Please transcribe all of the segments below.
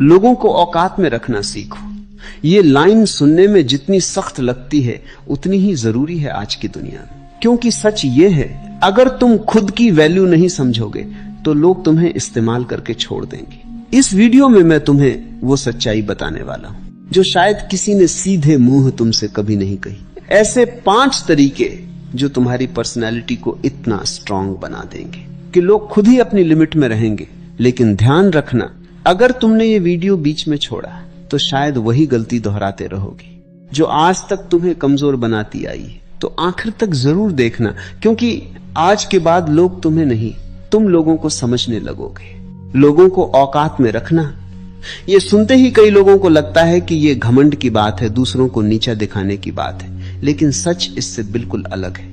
लोगों को औकात में रखना सीखो। ये लाइन सुनने में जितनी सख्त लगती है उतनी ही जरूरी है आज की दुनिया में, क्योंकि सच ये है, अगर तुम खुद की वैल्यू नहीं समझोगे तो लोग तुम्हें इस्तेमाल करके छोड़ देंगे। इस वीडियो में मैं तुम्हें वो सच्चाई बताने वाला हूं जो शायद किसी ने सीधे मुंह तुमसे कभी नहीं कही। ऐसे 5 तरीके जो तुम्हारी पर्सनैलिटी को इतना स्ट्रांग बना देंगे कि लोग खुद ही अपनी लिमिट में रहेंगे। लेकिन ध्यान रखना, अगर तुमने ये वीडियो बीच में छोड़ा तो शायद वही गलती दोहराते रहोगे जो आज तक तुम्हें कमजोर बनाती आई है। तो आखिर तक जरूर देखना, क्योंकि आज के बाद लोग तुम्हें नहीं, तुम लोगों को समझने लगोगे। लोगों को औकात में रखना, ये सुनते ही कई लोगों को लगता है कि ये घमंड की बात है, दूसरों को नीचा दिखाने की बात है, लेकिन सच इससे बिल्कुल अलग है।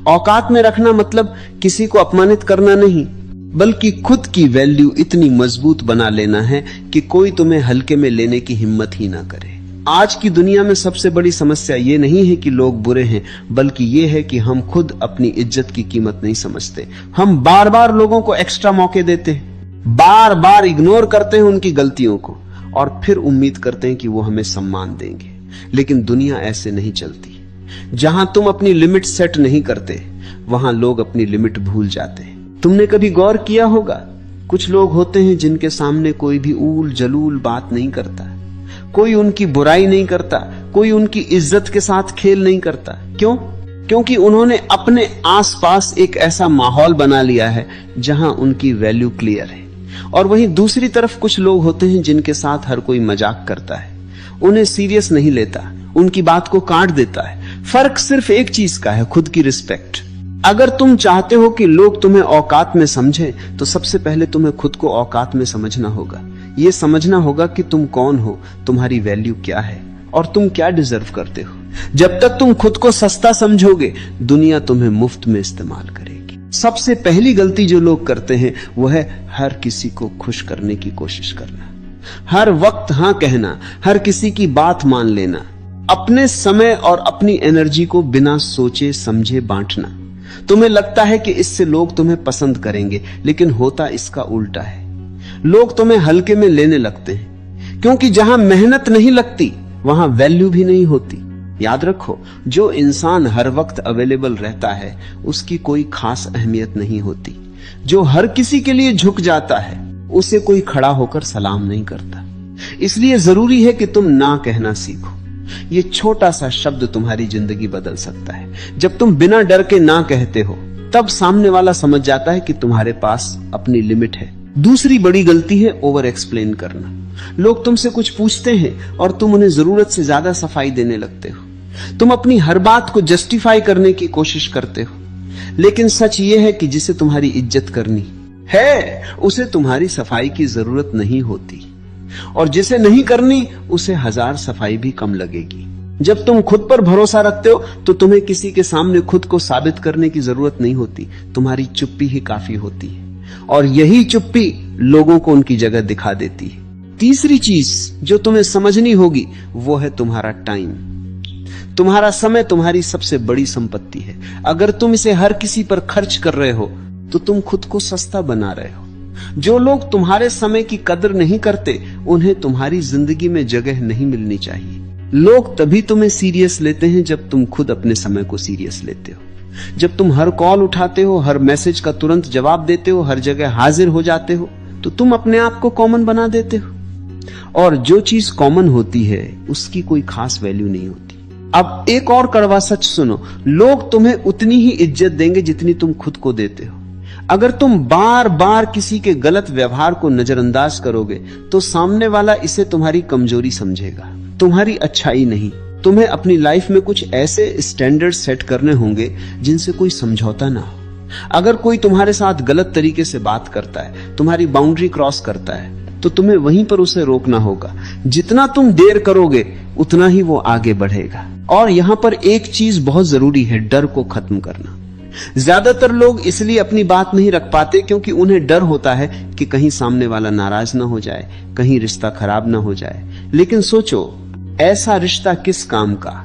औकात में रखना मतलब किसी को अपमानित करना नहीं, बल्कि खुद की वैल्यू इतनी मजबूत बना लेना है कि कोई तुम्हें हल्के में लेने की हिम्मत ही ना करे। आज की दुनिया में सबसे बड़ी समस्या ये नहीं है कि लोग बुरे हैं, बल्कि ये है कि हम खुद अपनी इज्जत की कीमत नहीं समझते। हम बार बार लोगों को एक्स्ट्रा मौके देते हैं, बार बार इग्नोर करते हैं उनकी गलतियों को, और फिर उम्मीद करते हैं कि वो हमें सम्मान देंगे। लेकिन दुनिया ऐसे नहीं चलती। जहां तुम अपनी लिमिट सेट नहीं करते, वहां लोग अपनी लिमिट भूल जाते हैं। तुमने कभी गौर किया होगा, कुछ लोग होते हैं जिनके सामने कोई भी ऊल जलूल बात नहीं करता, कोई उनकी बुराई नहीं करता, कोई उनकी इज्जत के साथ खेल नहीं करता। क्यों? क्योंकि उन्होंने अपने आसपास एक ऐसा माहौल बना लिया है जहां उनकी वैल्यू क्लियर है। और वहीं दूसरी तरफ कुछ लोग होते हैं जिनके साथ हर कोई मजाक करता है, उन्हें सीरियस नहीं लेता, उनकी बात को काट देता है। फर्क सिर्फ एक चीज का है, खुद की रिस्पेक्ट। अगर तुम चाहते हो कि लोग तुम्हें औकात में समझें, तो सबसे पहले तुम्हें खुद को औकात में समझना होगा। यह समझना होगा कि तुम कौन हो, तुम्हारी वैल्यू क्या है और तुम क्या डिजर्व करते हो। जब तक तुम खुद को सस्ता समझोगे, दुनिया तुम्हें मुफ्त में इस्तेमाल करेगी। सबसे पहली गलती जो लोग करते हैं वो है हर किसी को खुश करने की कोशिश करना, हर वक्त हां कहना, हर किसी की बात मान लेना, अपने समय और अपनी एनर्जी को बिना सोचे समझे बांटना। तुम्हें लगता है कि इससे लोग तुम्हें पसंद करेंगे, लेकिन होता इसका उल्टा है। लोग तुम्हें हल्के में लेने लगते हैं, क्योंकि जहां मेहनत नहीं लगती वहां वैल्यू भी नहीं होती। याद रखो, जो इंसान हर वक्त अवेलेबल रहता है उसकी कोई खास अहमियत नहीं होती। जो हर किसी के लिए झुक जाता है उसे कोई खड़ा होकर सलाम नहीं करता। इसलिए जरूरी है कि तुम ना कहना सीखो। ये छोटा सा शब्द तुम्हारी जिंदगी बदल सकता है। जब तुम बिना डर के ना कहते हो, तब सामने वाला समझ जाता है कि तुम्हारे पास अपनी लिमिट है। दूसरी बड़ी गलती है ओवर एक्सप्लेन करना। लोग तुमसे कुछ पूछते हैं और तुम उन्हें जरूरत से ज्यादा सफाई देने लगते हो। तुम अपनी हर बात को जस्टिफाई करने की कोशिश करते हो, लेकिन सच ये है कि जिसे तुम्हारी इज्जत करनी है उसे तुम्हारी सफाई की जरूरत नहीं होती, और जिसे नहीं करनी उसे 1000 सफाई भी कम लगेगी। जब तुम खुद पर भरोसा रखते हो तो तुम्हें किसी के सामने खुद को साबित करने की जरूरत नहीं होती, तुम्हारी चुप्पी ही काफी होती है, और यही चुप्पी लोगों को उनकी जगह दिखा देती है। तीसरी चीज जो तुम्हें समझनी होगी वो है तुम्हारा टाइम। तुम्हारा समय तुम्हारी सबसे बड़ी संपत्ति है। अगर तुम इसे हर किसी पर खर्च कर रहे हो तो तुम खुद को सस्ता बना रहे हो। जो लोग तुम्हारे समय की कदर नहीं करते उन्हें तुम्हारी जिंदगी में जगह नहीं मिलनी चाहिए। लोग तभी तुम्हें सीरियस लेते हैं जब तुम खुद अपने समय को सीरियस लेते हो। जब तुम हर कॉल उठाते हो, हर मैसेज का तुरंत जवाब देते हो, हर जगह हाजिर हो जाते हो, तो तुम अपने आप को कॉमन बना देते हो। और जो चीज कॉमन होती है उसकी कोई खास वैल्यू नहीं होती। अब एक और कड़वा सच सुनो, लोग तुम्हें उतनी ही इज्जत देंगे जितनी तुम खुद को देते हो। अगर तुम बार बार किसी के गलत व्यवहार को नजरअंदाज करोगे तो सामने वाला इसे तुम्हारी कमजोरी समझेगा, तुम्हारी अच्छाई नहीं। तुम्हें अपनी लाइफ में कुछ ऐसे स्टैंडर्ड सेट करने होंगे जिनसे कोई समझौता ना हो। अगर कोई तुम्हारे साथ गलत तरीके से बात करता है, तुम्हारी बाउंड्री क्रॉस करता है, तो तुम्हें वहीं पर उसे रोकना होगा। जितना तुम देर करोगे उतना ही वो आगे बढ़ेगा। और यहां पर एक चीज बहुत जरूरी है, डर को खत्म करना। ज्यादातर लोग इसलिए अपनी बात नहीं रख पाते क्योंकि उन्हें डर होता है कि कहीं सामने वाला नाराज ना हो जाए, कहीं रिश्ता खराब ना हो जाए। लेकिन सोचो, ऐसा रिश्ता किस काम का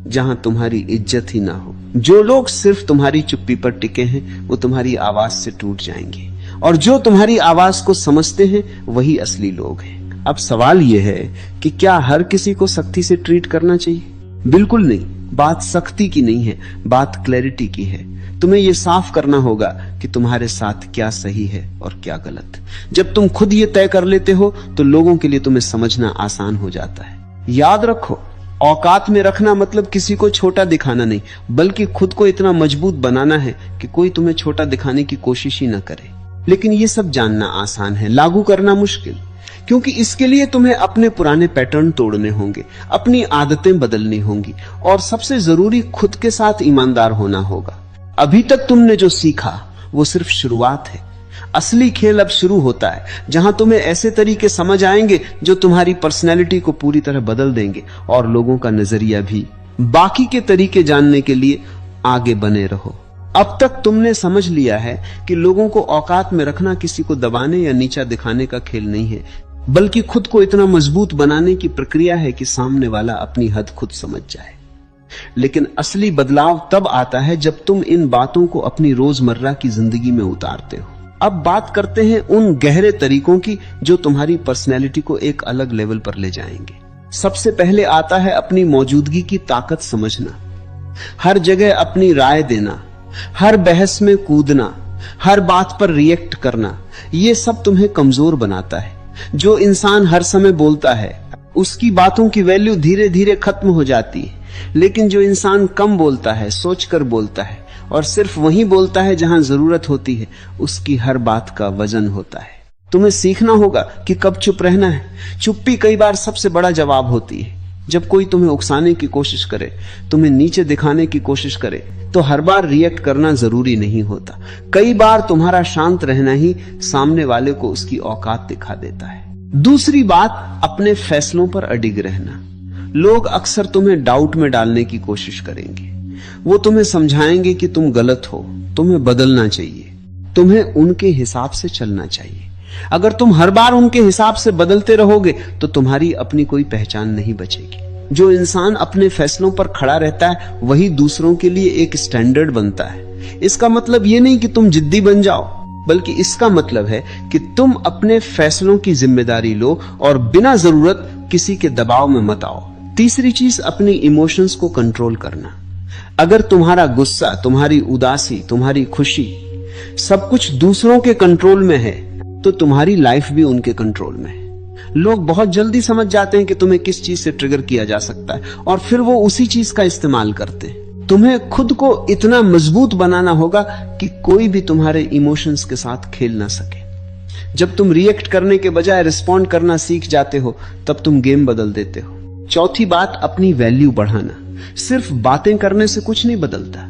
जहां तुम्हारी इज्जत ही ना हो। जो लोग सिर्फ तुम्हारी चुप्पी पर टिके हैं वो तुम्हारी आवाज से टूट जाएंगे, और जो तुम्हारी आवाज को समझते हैं वही असली लोग हैं। अब सवाल यह है कि क्या हर किसी को सख्ती से ट्रीट करना चाहिए? बिल्कुल नहीं। बात सख्ती की नहीं है, बात क्लैरिटी की है। तुम्हें यह साफ करना होगा कि तुम्हारे साथ क्या सही है और क्या गलत। जब तुम खुद ये तय कर लेते हो तो लोगों के लिए तुम्हें समझना आसान हो जाता है। याद रखो, औकात में रखना मतलब किसी को छोटा दिखाना नहीं, बल्कि खुद को इतना मजबूत बनाना है कि कोई तुम्हें छोटा दिखाने की कोशिश ही न करे। लेकिन ये सब जानना आसान है, लागू करना मुश्किल, क्योंकि इसके लिए तुम्हें अपने पुराने पैटर्न तोड़ने होंगे, अपनी आदतें बदलनी होंगी और सबसे जरूरी खुद के साथ ईमानदार होना होगा। अभी तक तुमने जो सीखा वो सिर्फ शुरुआत है। असली खेल अब शुरू होता है, जहां तुम्हें ऐसे तरीके समझ आएंगे जो तुम्हारी पर्सनैलिटी को पूरी तरह बदल देंगे और लोगों का नजरिया भी। बाकी के तरीके जानने के लिए आगे बने रहो। अब तक तुमने समझ लिया है कि लोगों को औकात में रखना किसी को दबाने या नीचा दिखाने का खेल नहीं है, बल्कि खुद को इतना मजबूत बनाने की प्रक्रिया है कि सामने वाला अपनी हद खुद समझ जाए। लेकिन असली बदलाव तब आता है जब तुम इन बातों को अपनी रोजमर्रा की जिंदगी में उतारते हो। अब बात करते हैं उन गहरे तरीकों की जो तुम्हारी पर्सनैलिटी को एक अलग लेवल पर ले जाएंगे। सबसे पहले आता है अपनी मौजूदगी की ताकत समझना। हर जगह अपनी राय देना, हर बहस में कूदना, हर बात पर रिएक्ट करना, ये सब तुम्हें कमजोर बनाता है। जो इंसान हर समय बोलता है उसकी बातों की वैल्यू धीरे धीरे खत्म हो जाती है, लेकिन जो इंसान कम बोलता है, सोचकर बोलता है और सिर्फ वही बोलता है जहां जरूरत होती है, उसकी हर बात का वजन होता है। तुम्हें सीखना होगा कि कब चुप रहना है। चुप्पी कई बार सबसे बड़ा जवाब होती है। जब कोई तुम्हें उकसाने की कोशिश करे, तुम्हें नीचे दिखाने की कोशिश करे, तो हर बार रिएक्ट करना जरूरी नहीं होता। कई बार तुम्हारा शांत रहना ही सामने वाले को उसकी औकात दिखा देता है। दूसरी बात, अपने फैसलों पर अडिग रहना। लोग अक्सर तुम्हें डाउट में डालने की कोशिश करेंगे। वो तुम्हें समझाएंगे कि तुम गलत हो, तुम्हें बदलना चाहिए, तुम्हें उनके हिसाब से चलना चाहिए। अगर तुम हर बार उनके हिसाब से बदलते रहोगे तो तुम्हारी अपनी कोई पहचान नहीं बचेगी। जो इंसान अपने फैसलों पर खड़ा रहता है वही दूसरों के लिए एक स्टैंडर्ड बनता है। इसका मतलब ये नहीं कि तुम जिद्दी बन जाओ, बल्कि इसका मतलब है कि तुम अपने फैसलों की जिम्मेदारी लो और बिना जरूरत किसी के दबाव में मत आओ। तीसरी चीज, अपनी इमोशंस को कंट्रोल करना। अगर तुम्हारा गुस्सा, तुम्हारी उदासी, तुम्हारी खुशी सब कुछ दूसरों के कंट्रोल में है तो तुम्हारी लाइफ भी उनके कंट्रोल में है। लोग बहुत जल्दी समझ जाते हैं कि तुम्हें किस चीज से ट्रिगर किया जा सकता है और फिर वो उसी चीज का इस्तेमाल करते हैं। तुम्हें खुद को इतना मजबूत बनाना होगा कि कोई भी तुम्हारे इमोशंस के साथ खेल ना सके। जब तुम रिएक्ट करने के बजाय रिस्पॉन्ड करना सीख जाते हो तब तुम गेम बदल देते हो। चौथी बात, अपनी वैल्यू बढ़ाना। सिर्फ बातें करने से कुछ नहीं बदलता।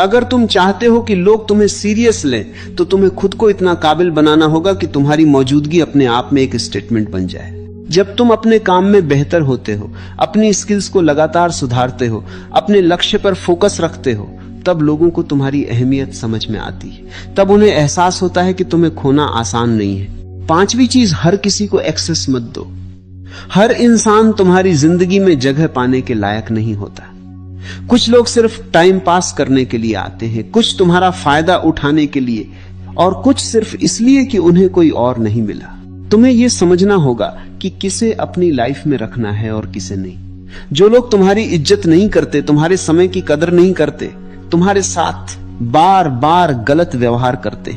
अगर तुम चाहते हो कि लोग तुम्हें सीरियस लें तो तुम्हें खुद को इतना काबिल बनाना होगा कि तुम्हारी मौजूदगी अपने आप में एक स्टेटमेंट बन जाए। जब तुम अपने काम में बेहतर होते हो, अपनी स्किल्स को लगातार सुधारते हो, अपने लक्ष्य पर फोकस रखते हो, तब लोगों को तुम्हारी अहमियत समझ में आती है। तब उन्हें एहसास होता है कि तुम्हें खोना आसान नहीं है। पांचवी चीज, हर किसी को एक्सेस मत दो। हर इंसान तुम्हारी जिंदगी में जगह पाने के लायक नहीं होता। कुछ लोग सिर्फ टाइम पास करने के लिए आते हैं, कुछ तुम्हारा फायदा उठाने के लिए और कुछ सिर्फ इसलिए कि उन्हें कोई और नहीं मिला। तुम्हें यह समझना होगा कि किसे अपनी लाइफ में रखना है और किसे नहीं। जो लोग तुम्हारी इज्जत नहीं करते, तुम्हारे समय की कदर नहीं करते, तुम्हारे साथ बार बार गलत व्यवहार करते,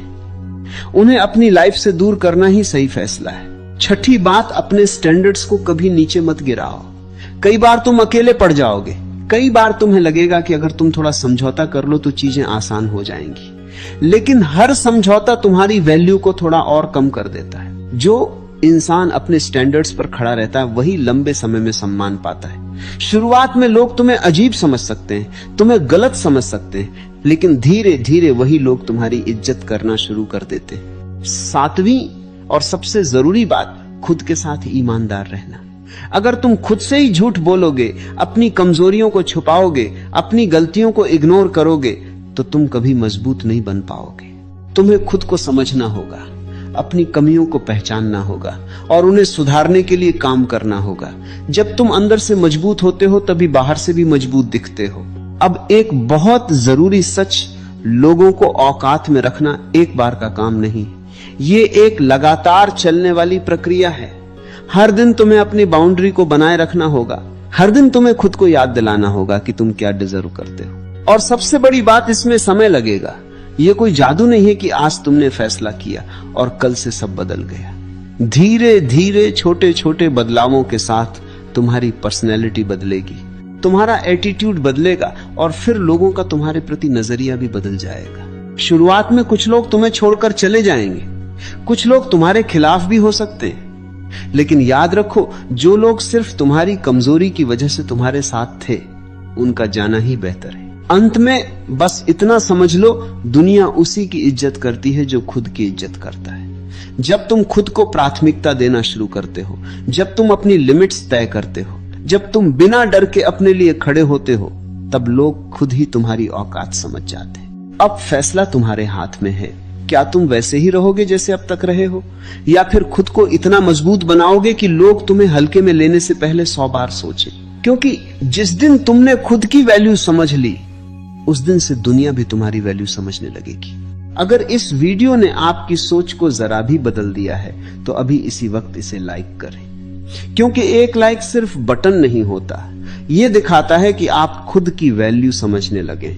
उन्हें अपनी लाइफ से दूर करना ही सही फैसला है। छठी बात, अपने स्टैंडर्ड्स को कभी नीचे मत गिराओ। कई बार तुम अकेले पड़ जाओगे। कई बार तुम्हें लगेगा कि अगर तुम थोड़ा समझौता कर लो तो चीजें आसान हो जाएंगी, लेकिन हर समझौता तुम्हारी वैल्यू को थोड़ा और कम कर देता है। जो इंसान अपने स्टैंडर्ड्स पर खड़ा रहता है वही लंबे समय में सम्मान पाता है। शुरुआत में लोग तुम्हें अजीब समझ सकते हैं, तुम्हें गलत समझ सकते हैं, लेकिन धीरे धीरे वही लोग तुम्हारी इज्जत करना शुरू कर देते हैं। सातवीं और सबसे जरूरी बात, खुद के साथ ईमानदार रहना। अगर तुम खुद से ही झूठ बोलोगे, अपनी कमजोरियों को छुपाओगे, अपनी गलतियों को इग्नोर करोगे, तो तुम कभी मजबूत नहीं बन पाओगे। तुम्हें खुद को समझना होगा, अपनी कमियों को पहचानना होगा और उन्हें सुधारने के लिए काम करना होगा। जब तुम अंदर से मजबूत होते हो तभी बाहर से भी मजबूत दिखते हो। अब एक बहुत जरूरी सच, लोगों को औकात में रखना एक बार का काम नहीं, ये एक लगातार चलने वाली प्रक्रिया है। हर दिन तुम्हें अपनी बाउंड्री को बनाए रखना होगा। हर दिन तुम्हें खुद को याद दिलाना होगा कि तुम क्या डिजर्व करते हो। और सबसे बड़ी बात, इसमें समय लगेगा। यह कोई जादू नहीं है कि आज तुमने फैसला किया और कल से सब बदल गया। धीरे धीरे छोटे छोटे बदलावों के साथ तुम्हारी पर्सनैलिटी बदलेगी, तुम्हारा एटीट्यूड बदलेगा और फिर लोगों का तुम्हारे प्रति नजरिया भी बदल जाएगा। शुरुआत में कुछ लोग तुम्हें छोड़कर चले जाएंगे, कुछ लोग तुम्हारे खिलाफ भी हो सकते हैं, लेकिन याद रखो, जो लोग सिर्फ तुम्हारी कमजोरी की वजह से तुम्हारे साथ थे, उनका जाना ही बेहतर है। अंत में बस इतना समझ लो, दुनिया उसी की इज्जत करती है जो खुद की इज्जत करता है। जब तुम खुद को प्राथमिकता देना शुरू करते हो, जब तुम अपनी लिमिट्स तय करते हो, जब तुम बिना डर के अपने लिए खड़े होते हो, तब लोग खुद ही तुम्हारी औकात समझ जाते हैं। अब फैसला तुम्हारे हाथ में है। क्या तुम वैसे ही रहोगे जैसे अब तक रहे हो, या फिर खुद को इतना मजबूत बनाओगे कि लोग तुम्हें हल्के में लेने से पहले 100 बार सोचें? क्योंकि जिस दिन तुमने खुद की वैल्यू समझ ली, उस दिन से दुनिया भी तुम्हारी वैल्यू समझने लगेगी। अगर इस वीडियो ने आपकी सोच को जरा भी बदल दिया है, तो अभी इसी वक्त इसे लाइक करें, क्योंकि एक लाइक सिर्फ बटन नहीं होता, यह दिखाता है कि आप खुद की वैल्यू समझने लगे।